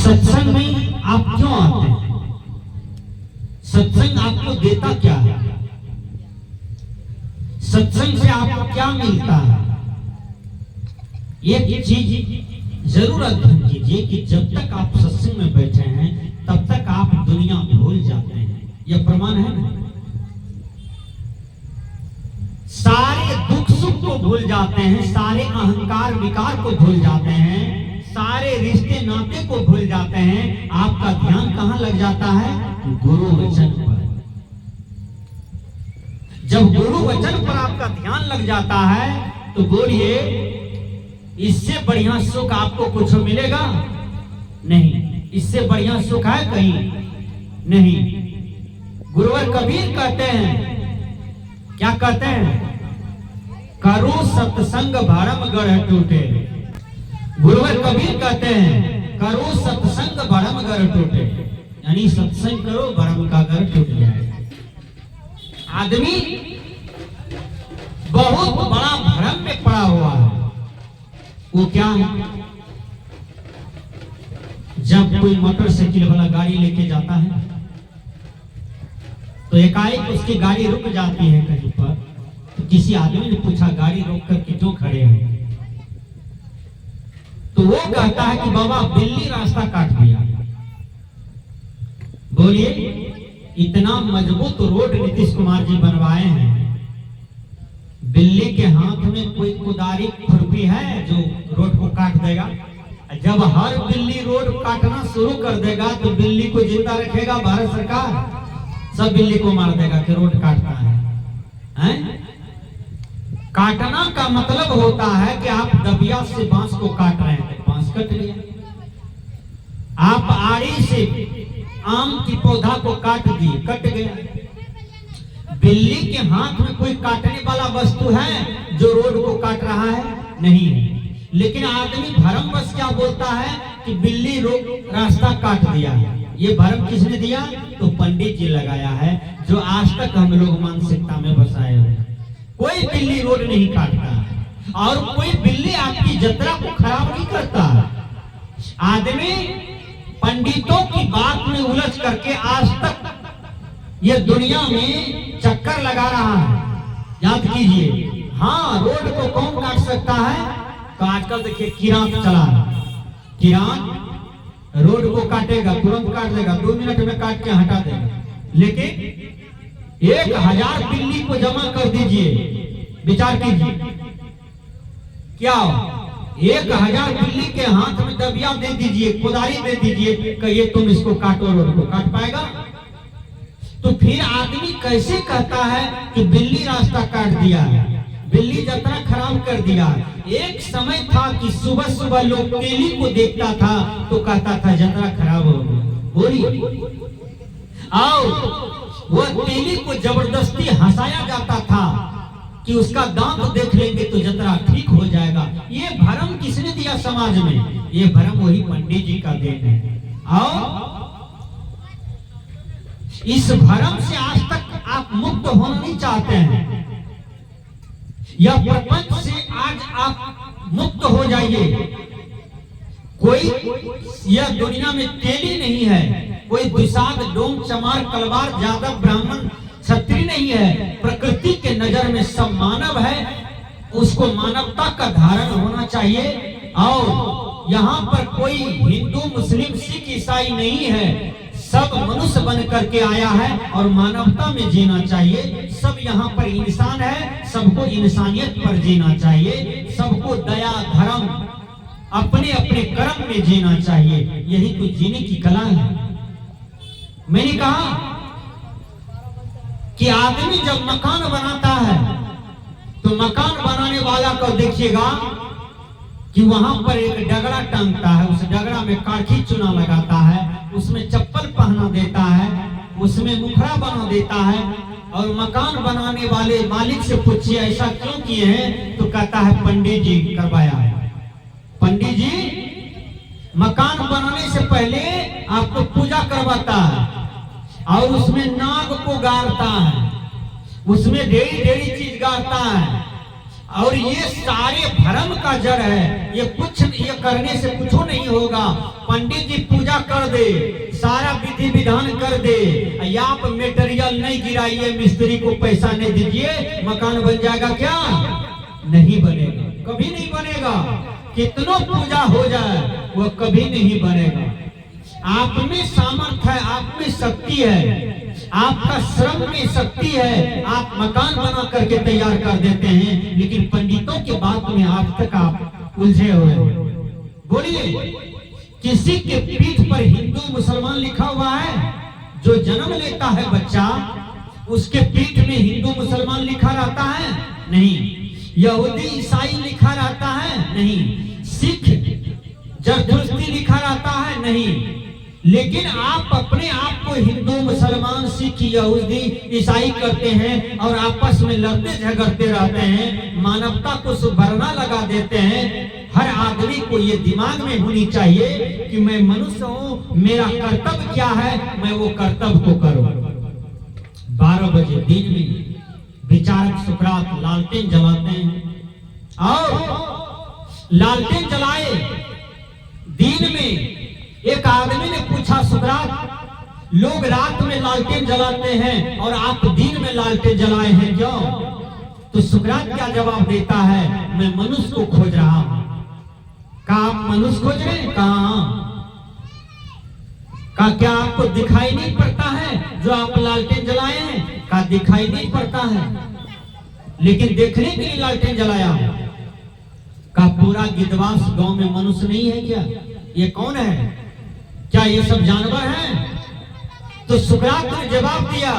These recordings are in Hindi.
सत्संग में आप क्यों आते हैं? सत्संग आपको देता क्या है? सत्संग से आपको क्या मिलता है? एक चीज जरूर अध्ययन कीजिए कि जब तक आप सत्संग में बैठे हैं तब तक आप दुनिया भूल जाते हैं। यह प्रमाण है ना? सारे दुख सुख को भूल जाते हैं, सारे अहंकार विकार को भूल जाते हैं, सारे रिश्ते नाते को भूल जाते हैं। आपका ध्यान कहां लग जाता है? गुरु वचन पर। जब गुरु वचन पर आपका ध्यान लग जाता है तो बोलिए, इससे बढ़िया सुख आपको कुछ मिलेगा नहीं। इससे बढ़िया सुख है कहीं नहीं। गुरुवर कबीर कहते हैं, क्या कहते हैं? करो सत्संग भरम गढ़ टूटे। गुरुवर कबीर कहते हैं, करो सत्संग भरम गढ़ टूटे, यानी सत्संग करो भरम का घर टूट जाए। आदमी बहुत बड़ा भ्रम में पड़ा हुआ है। वो क्या है? जब कोई मोटरसाइकिल वाला गाड़ी लेके जाता है तो एकाएक उसकी गाड़ी रुक जाती है कहीं पर, तो किसी आदमी ने पूछा, गाड़ी रोक करके क्यों खड़े हैं? तो वो कहता है कि बाबा बिल्ली रास्ता काट दिया। बोलिए, इतना मजबूत रोड नीतीश कुमार जी बनवाए हैं, बिल्ली के हाथ में कोई कुदारी खुरपी है जो रोड को काट देगा? जब हर बिल्ली रोड काटना शुरू कर देगा तो बिल्ली को जिंदा रखेगा भारत सरकार? सब बिल्ली को मार देगा कि रोड काटता है? काटना का मतलब होता है कि आप दबिया से बांस को काट रहे हैं तो बांस कट गया। आप आड़ी से आम की पौधा को काट दिए, कट गया। बिल्ली के हाथ में कोई काटने वाला वस्तु है जो रोड को काट रहा है? नहीं है। लेकिन आदमी भरमवश क्या बोलता है कि बिल्ली रास्ता काट दिया। ये भरम किसने दिया? तो पंडित जी लगाया है, जो आज तक हम लोग मानसिकता में बसाए हुए। कोई बिल्ली रोड नहीं काटता और कोई बिल्ली आपकी यात्रा को खराब नहीं करता। आदमी पंडितों की बात में उलझ करके आज तक ये दुनिया में चक्कर लगा रहा है। याद कीजिए, हाँ, रोड को कौन काट सकता है? तो आजकल देखिए किरात चला, किरात रोड को काटेगा, तुरंत काट देगा, 2 मिनट में काट के हटा देगा। लेकिन 1000 बिल्ली को जमा कर दीजिए, विचार कीजिए क्या 1000 बिल्ली के हाथ में दबिया दे दीजिए, कुदारी दे दीजिए, कहिए तुम इसको काटो, रोड को काट पाएगा? तो फिर आदमी कैसे कहता है कि बिल्ली रास्ता काट दिया है, बिल्ली यात्रा खराब कर दिया? एक समय था कि सुबह सुबह लोग तेली को देखता था तो कहता था यात्रा खराब हो गई। बोलिए, आओ, वो तेली को जबरदस्ती हंसाया जाता था कि उसका दांत देख लेंगे तो यात्रा ठीक हो जाएगा। ये भरम किसने दिया समाज में? ये भरम वही पंडित जी का देन है। आओ, इस भरम से आज तक आप मुक्त होना नहीं चाहते हैं। यह प्रपंच से आज आप मुक्त हो जाइए। कोई यह दुनिया में तेली नहीं है, कोई दुसाध डोम चमार कलवार जादव ब्राह्मण क्षत्रिय नहीं है। प्रकृति के नजर में सब मानव है, उसको मानवता का धारण होना चाहिए। और यहाँ पर कोई हिंदू मुस्लिम सिख ईसाई नहीं है, सब मनुष्य बन करके आया है और मानवता में जीना चाहिए। सब यहाँ पर इंसान है, सबको इंसानियत पर जीना चाहिए, सबको दया धर्म अपने अपने कर्म में जीना चाहिए। यही तो जीने की कला है। मैंने कहा कि आदमी जब मकान बनाता है तो मकान बनाने वाला को देखिएगा कि वहां पर एक डगड़ा टांगता है, उस डगड़ा में काठी चुना लगाता है, उसमें चप्पल पहना देता है, उसमें मुखड़ा बना देता है। और मकान बनाने वाले मालिक से पूछिए ऐसा क्यों किए हैं, तो कहता है पंडित जी करवाया है। पंडित जी मकान बनाने से पहले आपको पूजा करवाता है और उसमें नाग को गाड़ता है, उसमें ढेरी ढेरी चीज गाड़ता है और ये सारे भ्रम का जड़ है। ये करने से कुछ नहीं होगा। पंडित जी पूजा कर दे, सारा विधि विधान कर दे, या आप मेटेरियल नहीं गिराइए, मिस्त्री को पैसा नहीं दीजिए, मकान बन जाएगा क्या? नहीं बनेगा, कभी नहीं बनेगा। कितनों पूजा हो जाए वो कभी नहीं बनेगा। आप में सामर्थ्य है, आप में शक्ति है, आपका श्रम में शक्ति है, आप मकान बना करके तैयार कर देते हैं, लेकिन पंडितों की बात में आज तक आप उलझे हुए। बोलिए, किसी के पीठ पर हिंदू मुसलमान लिखा हुआ है? जो जन्म लेता है बच्चा, उसके पीठ में हिंदू मुसलमान लिखा रहता है? नहीं। यहूदी ईसाई लिखा रहता है? नहीं। सिख जरदुश्ती लिखा रहता है? नहीं। लेकिन आप अपने आप को हिंदू मुसलमान सिख यहूदी ईसाई करते हैं और आपस में लड़ते झगड़ते रहते हैं, मानवता को सुभरना लगा देते हैं। हर आदमी को ये दिमाग में होनी चाहिए कि मैं मनुष्य हूं, मेरा कर्तव्य क्या है, मैं वो कर्तव्य को करूं। 12 बजे दिन में विचारक सुकरात लालटेन जलाते हैं, और लालटेन जलाए दिन में एक आदमी ने पूछा, सुकरात, लोग रात में लालटेन जलाते हैं और आप दिन में लालटेन जलाए हैं क्यों? तो सुकरात क्या जवाब देता है? मैं मनुष्य को खोज रहा हूं। कहा आप मनुष्य खोज रहे हैं? कहा क्या आपको दिखाई नहीं पड़ता है जो आप लालटेन जलाए हैं? कहा दिखाई नहीं पड़ता है, लेकिन देखने के लिए लालटेन जलाया। कहा पूरा गिद्धवास गांव में मनुष्य नहीं है क्या? ये कौन है? क्या ये सब जानवर हैं? तो सुकरात ने जवाब दिया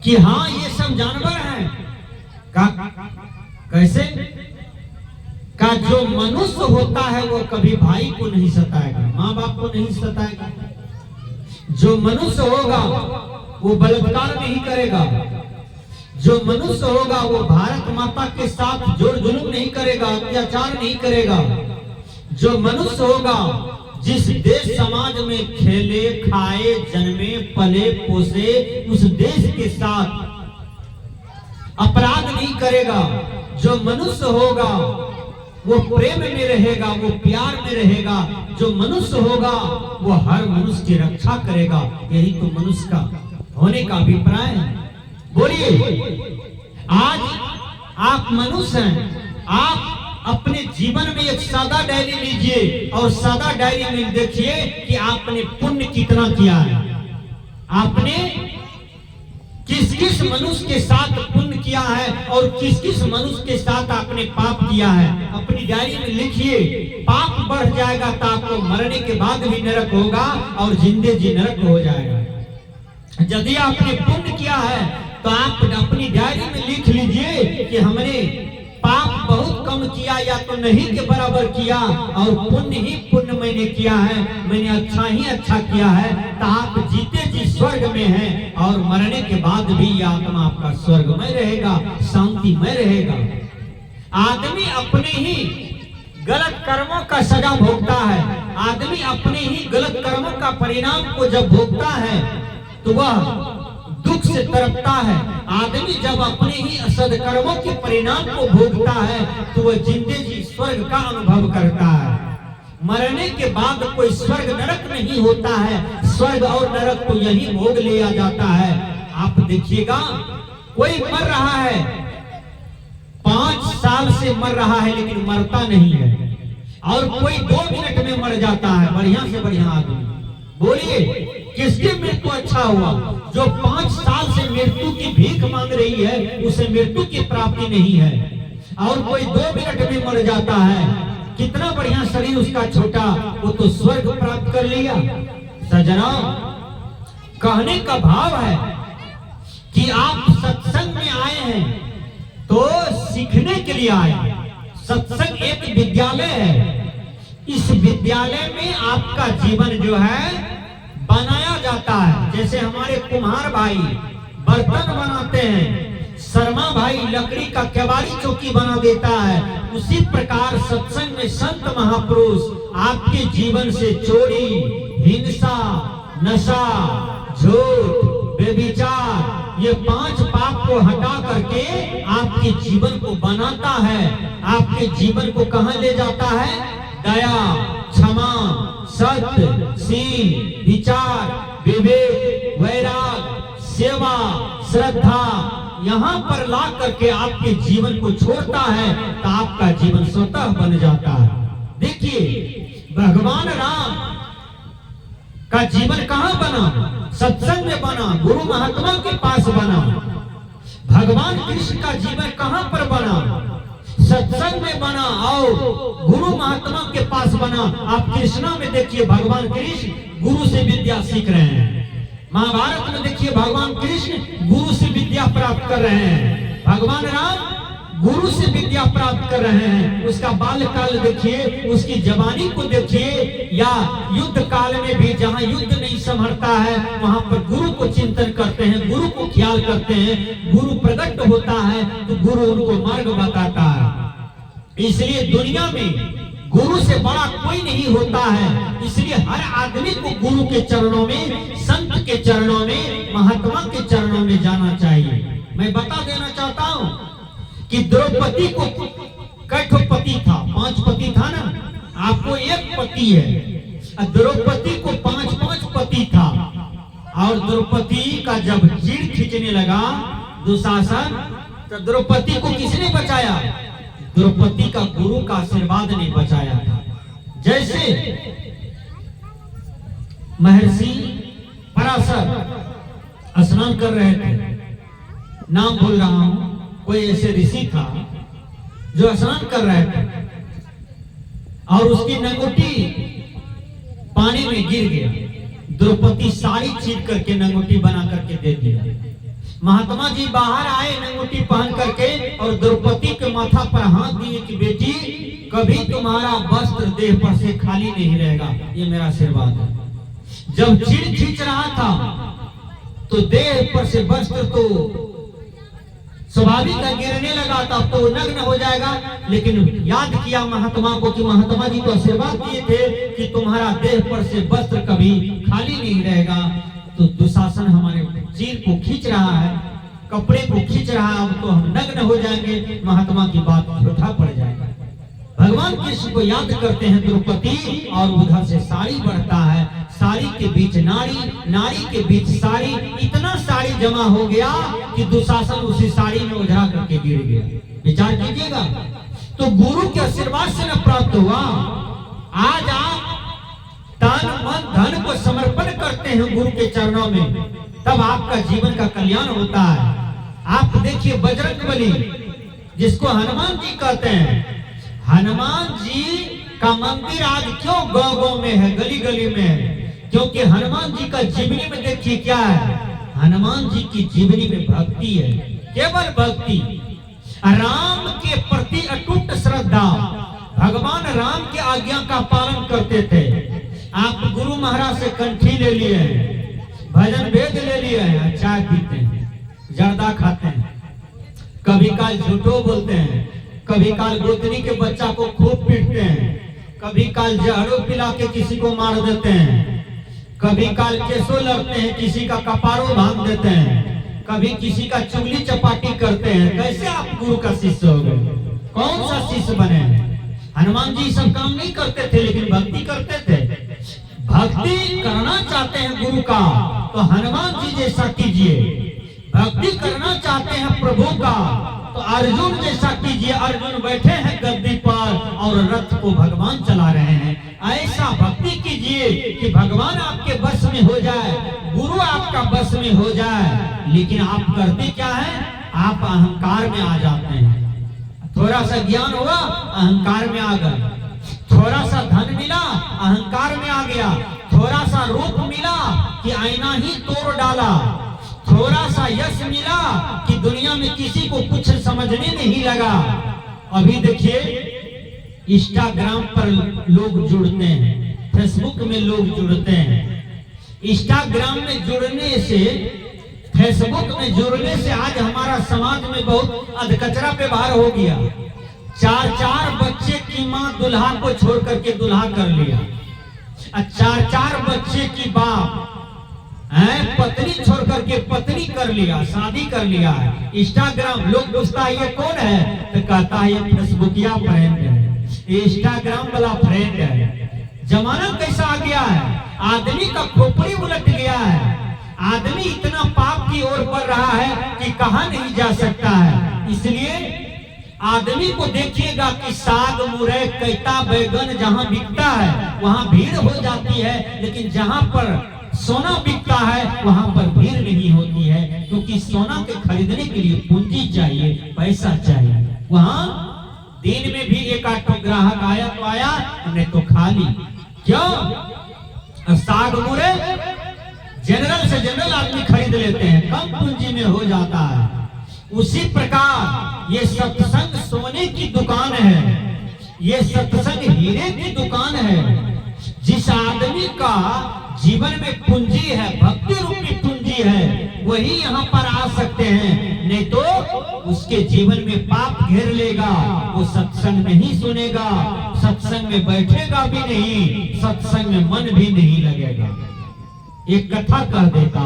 कि हाँ ये सब जानवर हैं। कैसे? का जो मनुष्य होता है वो कभी भाई को नहीं सताएगा, माँ बाप को नहीं सताएगा। जो मनुष्य होगा वो बलात्कार नहीं करेगा। जो मनुष्य होगा वो भारत माता के साथ जोर जुलूम नहीं करेगा, अत्याचार नहीं करेगा। जो मनुष्य होगा जिस देश समाज में खेले खाए जन्मे पले पोसे, उस देश के साथ अपराध नहीं करेगा। जो मनुष्य होगा वो प्रेम में रहेगा, वो प्यार में रहेगा। जो मनुष्य होगा वो हर मनुष्य की रक्षा करेगा। यही तो मनुष्य का होने का अभिप्राय है। बोलिए, आज आप मनुष्य हैं, आप अपने जीवन में एक सादा डायरी लीजिए और सादा डायरी में देखिए कि आपने पुण्य कितना किया है। आपने किस किस मनुष्य के साथ पुण्य किया है और किस किस मनुष्य के साथ आपने पाप किया है। अपनी डायरी में लिखिए। पाप बढ़ जाएगा तो आपको मरने के बाद भी नरक होगा और जिंदे जी नरक हो जाएगा। यदि आपने पुण्य किया है तो आप अपनी डायरी में लिख लीजिए कि हमने पाप बहुत कम किया या तो नहीं के बराबर किया, और पुण्य ही पुण्य मैंने किया है, मैंने अच्छा ही अच्छा किया है। तो आप जीते जी स्वर्ग में हैं और मरने के बाद भी यह आत्मा आपका स्वर्ग में रहेगा, शांति में रहेगा। आदमी अपने ही गलत कर्मों का सजा भोगता है। आदमी अपने ही गलत कर्मों का परिणाम को जब भोगता है तो वह दुख से तड़पता है। आदमी जब अपने ही सदकर्मों के परिणाम को भोगता है तो वह जिंदे जी स्वर्ग का अनुभव करता है। मरने के बाद कोई स्वर्ग नरक नहीं होता है, स्वर्ग और नरक को यही भोग लिया जाता है। आप देखिएगा, कोई मर रहा है, 5 साल से मर रहा है लेकिन मरता नहीं है, और कोई 2 मिनट में मर जाता है, बढ़िया से बढ़िया आदमी। बोलिए, किसकी मृत्यु अच्छा हुआ? जो 5 साल से मृत्यु की भीख मांग रही है उसे मृत्यु की प्राप्ति नहीं है, और कोई 2 मिनट में मर जाता है। कितना बढ़िया शरीर उसका छोटा, वो तो स्वर्ग प्राप्त कर लिया। सज्जनों, कहने का भाव है कि आप सत्संग में आए हैं तो सीखने के लिए आए। सत्संग एक विद्यालय है। इस विद्यालय में आपका जीवन जो है बनाया जाता है। जैसे हमारे कुम्हार भाई बर्तन बनाते हैं, शर्मा भाई लकड़ी का केवाड़ी चौकी बना देता है, उसी प्रकार सत्संग में संत महापुरुष आपके जीवन से चोरी, हिंसा, नशा, झूठ, व्यभिचार, ये 5 पाप को को हटा करके आपके जीवन को बनाता है, आपके जीवन को कहां ले जाता है? दया, क्षमा, सत्य, सील, विचार, विवेक, वैराग, सेवा, श्रद्धा, यहाँ पर ला करके आपके जीवन को छोड़ता है तो आपका जीवन स्वतः बन जाता है। देखिए भगवान राम का जीवन कहां बना? सत्संग में बना, गुरु महात्मा के पास बना। भगवान कृष्ण का जीवन कहां पर बना? सत्संग में बना और गुरु महात्मा के पास बना। आप कृष्णा में देखिए भगवान कृष्ण गुरु से विद्या सीख रहे हैं। महाभारत में देखिए भगवान कृष्ण गुरु से विद्या प्राप्त कर रहे हैं। भगवान राम गुरु से विद्या प्राप्त कर रहे हैं। उसका बाल्यकाल देखिए, उसकी जवानी को देखिए, या युद्ध काल में भी जहां युद्ध नहीं संभलता है वहां पर गुरु को चिंतन करते हैं, गुरु को ख्याल करते हैं। गुरु प्रकट होता है तो गुरु उनको मार्ग बताता है। इसलिए दुनिया में गुरु से बड़ा कोई नहीं होता है। इसलिए हर आदमी को गुरु के चरणों में, संत के चरणों में, महात्मा के चरणों में जाना चाहिए। मैं बता देना चाहता हूं कि द्रौपदी को कई पति था? 5 पति था ना, आपको 1 पति है। द्रौपदी को 5 पति था। और द्रौपदी का जब चीड़ खींचने लगा दुशासन, तो द्रौपदी को किसने बचाया? द्रौपदी का गुरु का आशीर्वाद ने बचाया था। जैसे महर्षि पराशर स्नान कर रहे थे, नाम भूल रहा हूं, कोई ऐसे ऋषि था जो स्नान कर रहे थे और उसकी नंगोटी पानी में गिर गया। द्रौपदी साड़ी चीर करके नंगोटी बना करके दे दिया। महात्मा जी बाहर आए नंगोटी पहन करके और द्रौपदी के माथा पर हाथ दिए कि बेटी कभी तुम्हारा वस्त्र देह पर से खाली नहीं रहेगा, ये मेरा आशीर्वाद है। जब चीर खींच रहा था तो देह पर से वस्त्र तो स्वाभाविक गिरने लगा था, तो नग्न हो जाएगा। लेकिन याद किया महात्मा को कि महात्मा जी तो आशीर्वाद दिए थे कि तुम्हारा देह पर से वस्त्र कभी खाली नहीं रहेगा। तो दुशासन हमारे चीर को खींच रहा है, कपड़े को खींच रहा है, अब तो हम नग्न हो जाएंगे, महात्मा की बात झूठा पड़ जाएगा। भगवान कृष्ण को याद करते हैं द्रौपदी, और उधर से साड़ी बढ़ता है, साड़ी के बीच नारी, नारी के बीच साड़ी, इतना साड़ी जमा हो गया कि दुशासन उसी साड़ी में उधरा करके गिर गया। विचार कीजिएगा, तो गुरु के आशीर्वाद से न प्राप्त हुआ। आज आप तन मन धन को समर्पण करते हैं गुरु के चरणों में, तब आपका जीवन का कल्याण होता है। आप देखिए बजरंगबली जिसको हनुमान जी कहते हैं, हनुमान जी का मंदिर आज क्यों गांव-गांव में है, गली गली में है? क्योंकि हनुमान जी का जीवनी में देखिए क्या है, हनुमान जी की जीवनी में भक्ति है, केवल भक्ति, राम के प्रति अटूट श्रद्धा। भगवान राम की आज्ञा का पालन करते थे। आप गुरु महाराज से कंठी ले लिए हैं, भजन वेद ले लिए हैं, चाय पीते हैं, जर्दा खाते हैं, कभी काल झूठो बोलते हैं, कभी काल गोतनी के बच्चा को खूब पीटते हैं, कभी काल जहरो पिला के किसी को मार देते हैं, कभी काल केसो लड़ते हैं, किसी का कपारो भांग देते हैं, कभी किसी का चुगली चपाटी करते हैं। कैसे आप गुरु का शिष्य हो गए? कौन सा शिष्य बने? हनुमान जी सब काम नहीं करते थे लेकिन भक्ति करते थे। भक्ति करना चाहते हैं गुरु का तो हनुमान जी जैसा कीजिए, भक्ति करना चाहते हैं प्रभु का तो अर्जुन जैसा कीजिए। अर्जुन बैठे हैं गद्दी पर और रथ को भगवान चला रहे हैं। ऐसा भक्ति कीजिए कि भगवान आपके बस में हो जाए, गुरु आपका बस में हो जाए। लेकिन आप करते क्या है? आप अहंकार में आ जाते हैं। थोड़ा सा ज्ञान हुआ, अहंकार में आ गए। थोड़ा सा धन मिला, अहंकार में आ गया। थोड़ा सा रूप मिला कि आईना ही तोड़ डाला। थोड़ा सा यश मिला कि दुनिया में किसी को कुछ समझने नहीं लगा। अभी देखिए इंस्टाग्राम पर लोग जुड़ते हैं, फेसबुक में लोग जुड़ते हैं। इंस्टाग्राम में जुड़ने से, फेसबुक में जुड़ने से आज हमारा समाज में बहुत अधकचरा व्यवहार हो गया। 4-4 बच्चे की माँ दुल्हा को छोड़ करके दुल्हा कर लिया। 4-4 बच्चे की बाप पत्नी छोड़ करके पत्नी कर लिया, शादी कर लिया। इंस्टाग्राम, लोग पूछता है ये कौन है, तो कहता है ये फेसबुकिया फ्रेंड है, ये इंस्टाग्राम वाला फ्रेंड है। जमाना कैसा आ गया है, आदमी का खोपड़ी उलट गया है। आदमी इतना पाप की ओर बढ़ रहा है कि कहां नहीं जा सकता है। इसलिए आदमी को देखिएगा कि साग, मुरई, कैता, बैगन जहां बिकता है वहां भीड़ हो जाती है, लेकिन जहां पर सोना बिकता है वहां पर भीड़ नहीं होती है, क्योंकि सोना के खरीदने के लिए पूंजी चाहिए, पैसा चाहिए। वहां दिन में भी एक आध ग्राहक आया तो आया, नहीं तो खाली। क्यों? साग, मुरई जनरल से जनरल आदमी खरीद लेते हैं, कम पूंजी में हो जाता है। उसी प्रकार ये सत्संग सोने की दुकान है, ये सत्संग हीरे की दुकान है। जिस आदमी का जीवन में पूंजी है, भक्ति रूपी पूंजी है, वही यहाँ पर आ सकते हैं, नहीं तो उसके जीवन में पाप घेर लेगा। वो सत्संग नहीं सुनेगा, सत्संग में बैठेगा भी नहीं, सत्संग में मन भी नहीं लगेगा। एक कथा कह देता